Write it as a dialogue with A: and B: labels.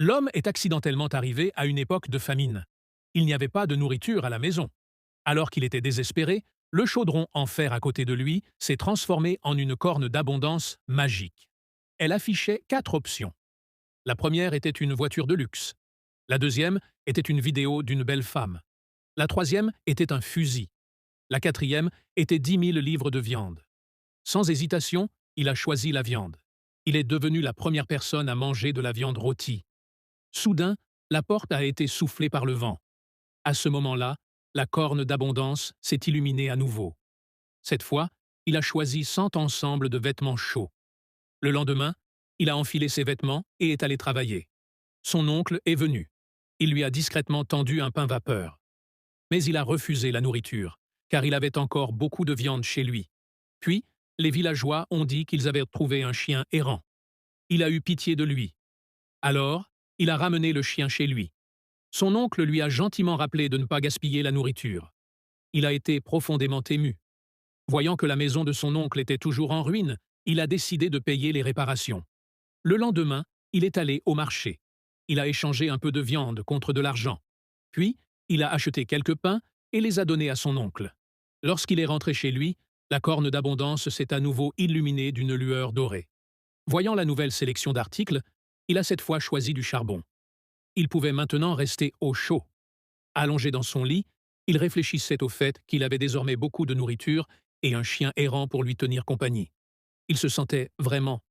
A: L'homme est accidentellement arrivé à une époque de famine. Il n'y avait pas de nourriture à la maison. Alors qu'il était désespéré, le chaudron en fer à côté de lui s'est transformé en une corne d'abondance magique. Elle affichait 4 options. La première était une voiture de luxe. La deuxième était une vidéo d'une belle femme. La troisième était un fusil. La quatrième était 10 000 livres de viande. Sans hésitation, il a choisi la viande. Il est devenu la première personne à manger de la viande rôtie. Soudain, la porte a été soufflée par le vent. À ce moment-là, la corne d'abondance s'est illuminée à nouveau. Cette fois, il a choisi 100 ensembles de vêtements chauds. Le lendemain, il a enfilé ses vêtements et est allé travailler. Son oncle est venu. Il lui a discrètement tendu un pain vapeur. Mais il a refusé la nourriture, car il avait encore beaucoup de viande chez lui. Puis, les villageois ont dit qu'ils avaient trouvé un chien errant. Il a eu pitié de lui. Alors, il a ramené le chien chez lui. Son oncle lui a gentiment rappelé de ne pas gaspiller la nourriture. Il a été profondément ému. Voyant que la maison de son oncle était toujours en ruine, il a décidé de payer les réparations. Le lendemain, il est allé au marché. Il a échangé un peu de viande contre de l'argent. Puis, il a acheté quelques pains et les a donnés à son oncle. Lorsqu'il est rentré chez lui, la corne d'abondance s'est à nouveau illuminée d'une lueur dorée. Voyant la nouvelle sélection d'articles, il a cette fois choisi du charbon. Il pouvait maintenant rester au chaud. Allongé dans son lit, il réfléchissait au fait qu'il avait désormais beaucoup de nourriture et un chien errant pour lui tenir compagnie. Il se sentait vraiment